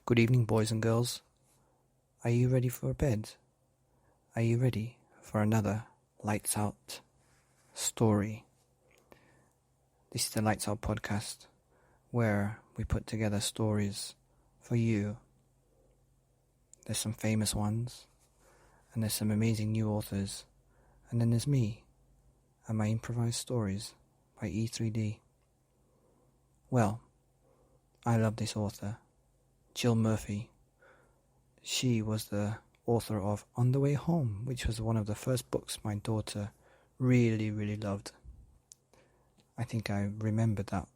Good evening, boys and girls. Are you ready for bed? Are you ready for another Lights Out story? This is the Lights Out podcast, where we put together stories for you. There's some famous ones, and there's some amazing new authors, and then there's me and my improvised stories by E3D. Well, I love this author, Jill Murphy. She was the author of On the Way Home, which was one of the first books my daughter really loved. I think I remembered that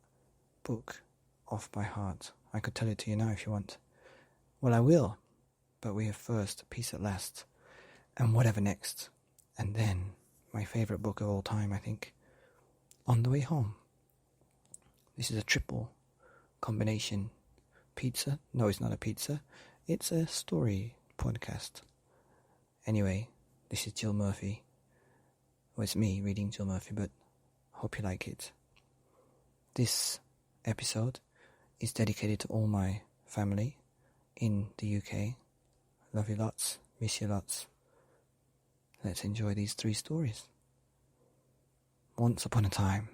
book off by heart. I could tell it to you now if you want. Well, I will, but we have first Peace at Last, and whatever next, and then my favourite book of all time, I think, On the Way Home. This is a triple combination pizza. No, it's not a pizza. It's a story podcast. Anyway, this is Jill Murphy. Well, it's me reading Jill Murphy, but hope you like it. This episode is dedicated to all my family in the UK. Love you lots, miss you lots. Let's enjoy these 3 stories. Once upon a time.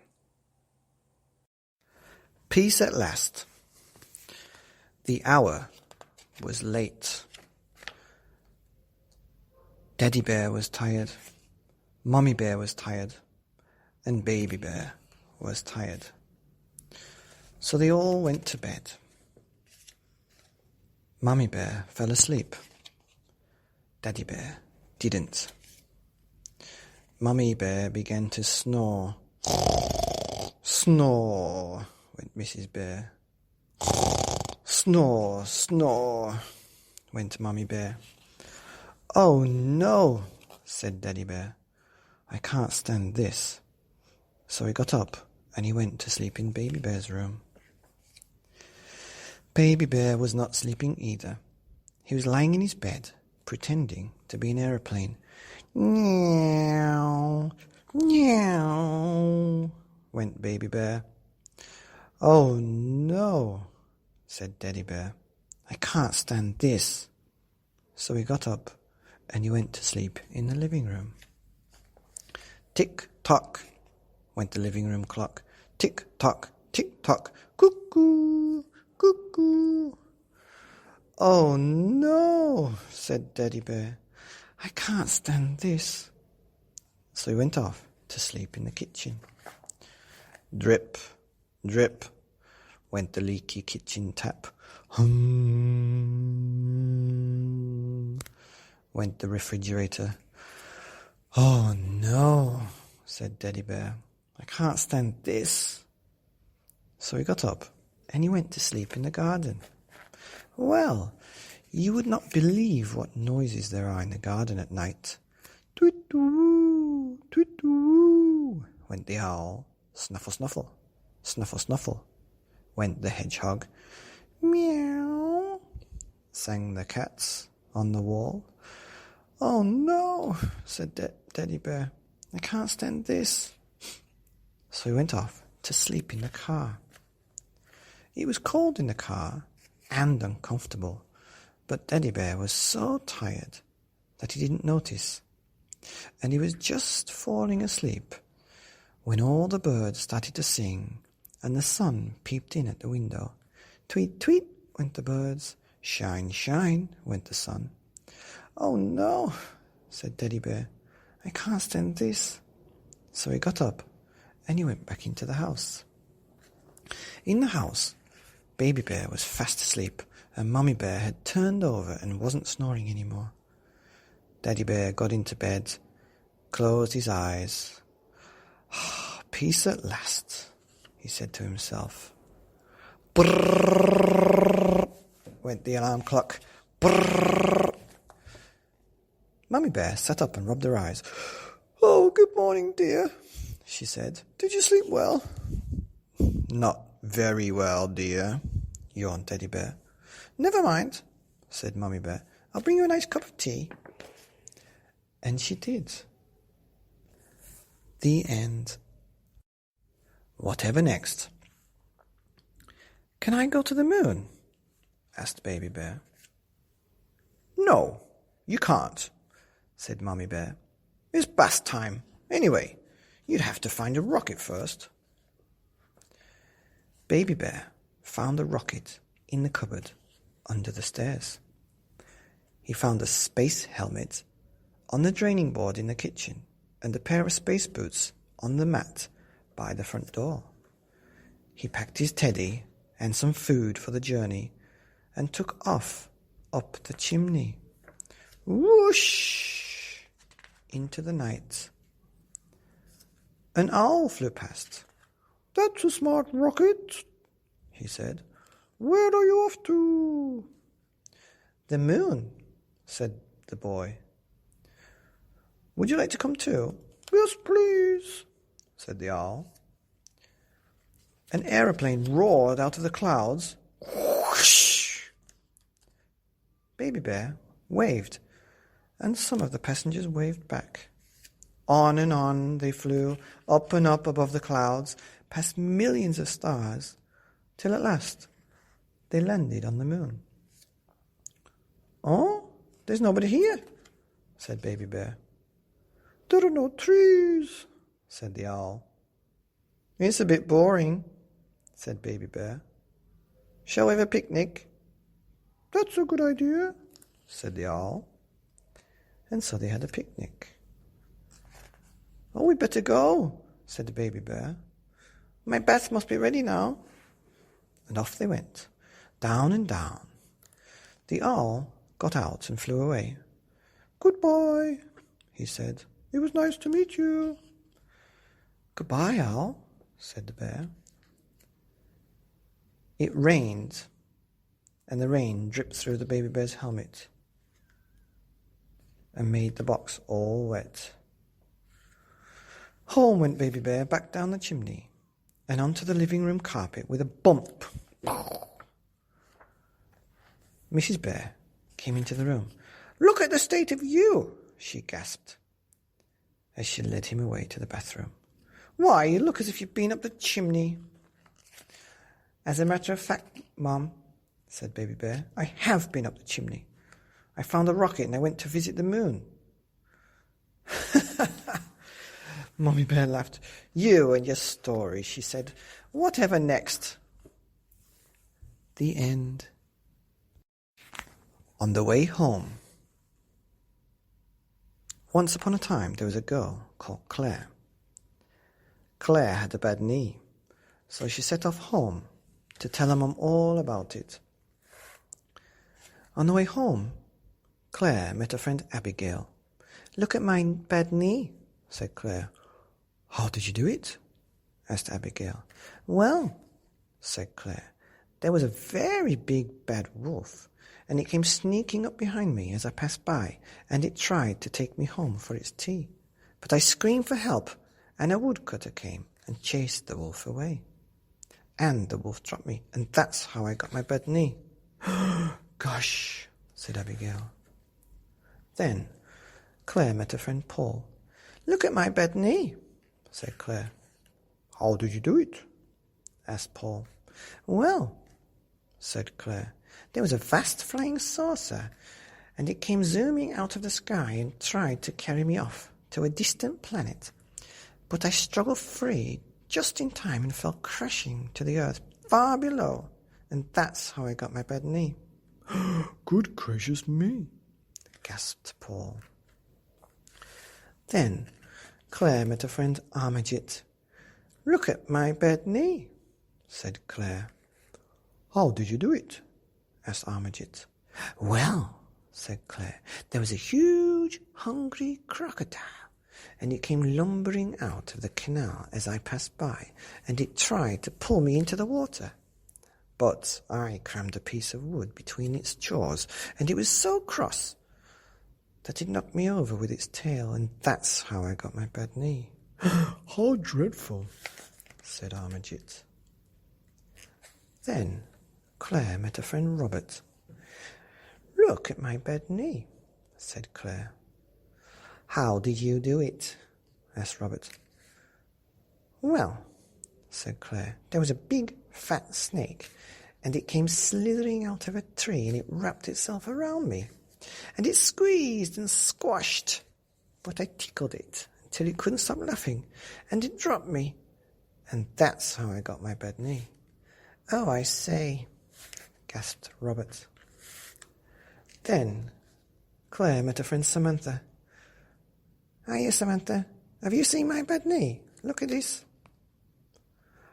Peace at last. The hour was late. Daddy Bear was tired, Mummy Bear was tired, and Baby Bear was tired. So they all went to bed. Mummy Bear fell asleep. Daddy Bear didn't. Mummy Bear began to snore. Snore, went Mrs. Bear. Snore, snore, went Mummy Bear. Oh no, said Daddy Bear. I can't stand this. So he got up and he went to sleep in Baby Bear's room. Baby Bear was not sleeping either. He was lying in his bed, pretending to be an aeroplane. Meow, meow, went Baby Bear. Oh no, said Daddy Bear. I can't stand this. So he got up and he went to sleep in the living room. Tick-tock, went the living room clock. Tick-tock, tick-tock, cuckoo, cuckoo. Oh no, said Daddy Bear. I can't stand this. So he went off to sleep in the kitchen. Drip, drip, went the leaky kitchen tap. Hum, went the refrigerator. Oh no, said Daddy Bear. I can't stand this. So he got up and he went to sleep in the garden. Well, you would not believe what noises there are in the garden at night. Tweet-woo, tweet-woo, went the owl. Snuffle, snuffle, snuffle, snuffle, went the hedgehog. Meow, sang the cats on the wall. Oh no, said Daddy Bear. I can't stand this. So he went off to sleep in the car. It was cold in the car and uncomfortable, but Daddy Bear was so tired that he didn't notice, and he was just falling asleep when all the birds started to sing and the sun peeped in at the window. Tweet, tweet, went the birds. Shine, shine, went the sun. Oh no, said Daddy Bear. I can't stand this. So he got up and he went back into the house. In the house, Baby Bear was fast asleep and Mummy Bear had turned over and wasn't snoring anymore. Daddy Bear got into bed, closed his eyes. Peace at last, he said to himself. Brrrr, went the alarm clock. Brrrr. Mummy Bear sat up and rubbed her eyes. Oh, good morning, dear, she said. Did you sleep well? Not very well, dear, yawned Teddy Bear. Never mind, said Mummy Bear. I'll bring you a nice cup of tea. And she did. The end. Whatever next? Can I go to the moon? asked Baby Bear. No, you can't, said Mummy Bear. It's bath time. Anyway, you'd have to find a rocket first. Baby Bear found a rocket in the cupboard under the stairs. He found a space helmet on the draining board in the kitchen and a pair of space boots on the mat by the front door. He packed his teddy and some food for the journey and took off up the chimney. Whoosh! Into the night. An owl flew past. That's a smart rocket, he said. Where are you off to? The moon, said the boy. Would you like to come too? Yes, please, said the owl. An aeroplane roared out of the clouds. Whoosh! Baby Bear waved, and some of the passengers waved back. On and on they flew, up and up above the clouds, past millions of stars, till at last they landed on the moon. Oh, there's nobody here, said Baby Bear. There are no trees, said the owl. It's a bit boring, said Baby Bear. Shall we have a picnic? That's a good idea, said the owl. And so they had a picnic. Oh, we'd better go, said the Baby Bear. My bath must be ready now. And off they went, down and down. The owl got out and flew away. Goodbye, he said. It was nice to meet you. Goodbye, owl, said the bear. It rained, and the rain dripped through the Baby Bear's helmet and made the box all wet. Home went Baby Bear back down the chimney and onto the living room carpet with a bump. Mrs. Bear came into the room. Look at the state of you, she gasped, as she led him away to the bathroom. Why, you look as if you'd been up the chimney. As a matter of fact, Mum, said Baby Bear, I have been up the chimney. I found a rocket and I went to visit the moon. Mummy Bear laughed. You and your story, she said. Whatever next? The end. On the way home. Once upon a time there was a girl called Claire. Claire had a bad knee, so she set off home to tell her mum all about it. On the way home, Claire met her friend Abigail. Look at my bad knee, said Claire. How did you do it? Asked Abigail. Well, said Claire, there was a very big bad wolf, and it came sneaking up behind me as I passed by, and it tried to take me home for its tea. But I screamed for help, and a woodcutter came and chased the wolf away. And the wolf dropped me, and that's how I got my bad knee. Gosh, said Abigail. Then Claire met her friend Paul. Look at my bad knee, said Claire. How did you do it? Asked Paul. Well, said Claire, there was a vast flying saucer, and it came zooming out of the sky and tried to carry me off to a distant planet. But I struggled free just in time and fell crashing to the earth far below, and that's how I got my bad knee. Good gracious me, gasped Paul. Then Claire met her friend Armagit. Look at my bad knee, said Claire. How did you do it? Asked Armagit. Well, said Claire, there was a huge, hungry crocodile, and it came lumbering out of the canal as I passed by, and it tried to pull me into the water. But I crammed a piece of wood between its jaws, and it was so cross that it knocked me over with its tail, and that's how I got my bad knee. How dreadful, said Armagit. Then Claire met her friend Robert. Look at my bad knee, said Claire. How did you do it? Asked Robert. Well, said Claire, there was a big fat snake, and it came slithering out of a tree, and it wrapped itself around me, and it squeezed and squashed, but I tickled it until it couldn't stop laughing, and it dropped me, and that's how I got my bad knee." "Oh, I say," gasped Robert. Then Claire met her friend Samantha. "Hiya, Samantha. Have you seen my bad knee? Look at this."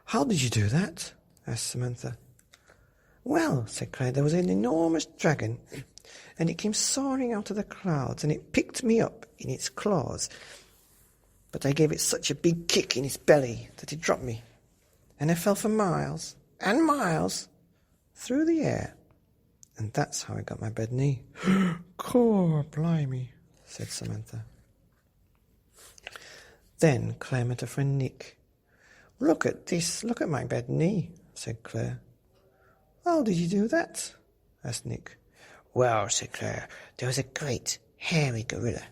"How did you do that?" asked Samantha. "Well," said Claire, "there was an enormous dragon, and it came soaring out of the clouds, and it picked me up in its claws. But I gave it such a big kick in its belly that it dropped me, and I fell for miles and miles through the air, and that's how I got my bad knee." "Core blimey," said Samantha. Then Claire met her friend Nick. "Look at this, look at my bad knee," said Claire. "How did you do that?" asked Nick. "Well," said Claire, "there was a great hairy gorilla,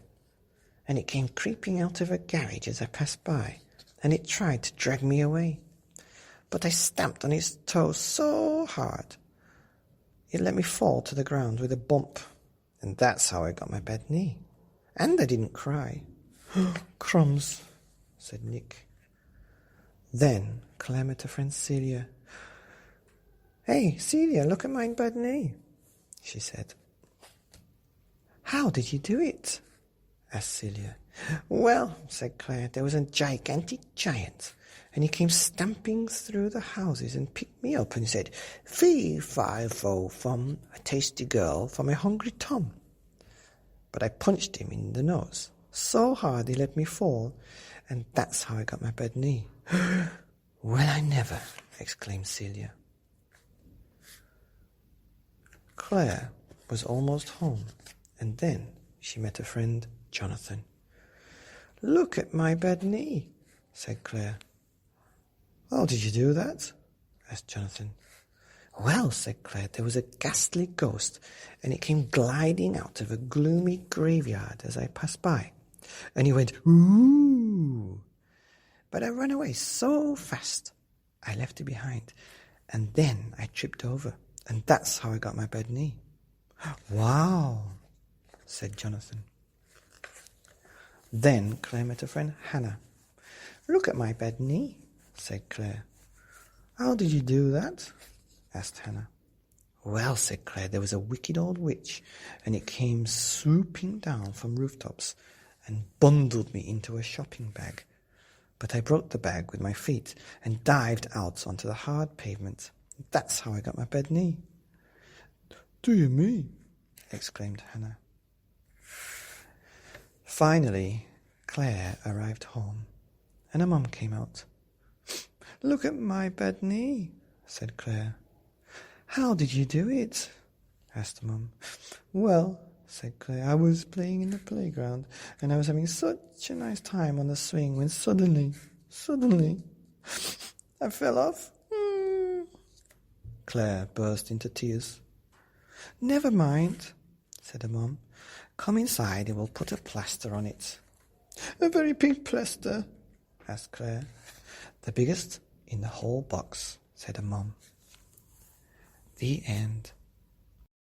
and it came creeping out of a garage as I passed by, and it tried to drag me away. But I stamped on its toes so hard, it let me fall to the ground with a bump, and that's how I got my bad knee. And I didn't cry." "Crumbs," said Nick. Then Claire met her friend Celia. "Hey, Celia, look at my bad knee," she said. "How did you do it?" asked Celia. "Well," said Claire, "there was a gigantic giant, and he came stamping through the houses and picked me up and said, 'Fee, fi, fo, fum, a tasty girl for my hungry Tom.' But I punched him in the nose so hard he let me fall, and that's how I got my bad knee." "Well, I never," exclaimed Celia. Claire was almost home, and then she met her friend Jonathan. "Look at my bad knee," said Claire. "How did you do that?" asked Jonathan. "Well," said Claire, "there was a ghastly ghost, and it came gliding out of a gloomy graveyard as I passed by, and he went, 'Ooh!' But I ran away so fast, I left it behind, and then I tripped over, and that's how I got my bad knee." "Wow," said Jonathan. Then Claire met her friend Hannah. "Look at my bad knee," said Claire. "How did you do that?" asked Hannah. "Well," said Claire, "there was a wicked old witch, and it came swooping down from rooftops and bundled me into a shopping bag. But I broke the bag with my feet and dived out onto the hard pavement. That's how I got my bad knee." "Dear me," exclaimed Hannah. Finally, Claire arrived home, and her mum came out. "Look at my bad knee," said Claire. "How did you do it?" asked the mum. "Well," said Claire, "I was playing in the playground, and I was having such a nice time on the swing when suddenly, I fell off." Claire burst into tears. "Never mind," said her mum. "Come inside and we'll put a plaster on it." "A very big plaster?" asked Claire. "The biggest in the whole box," said her mum. The end.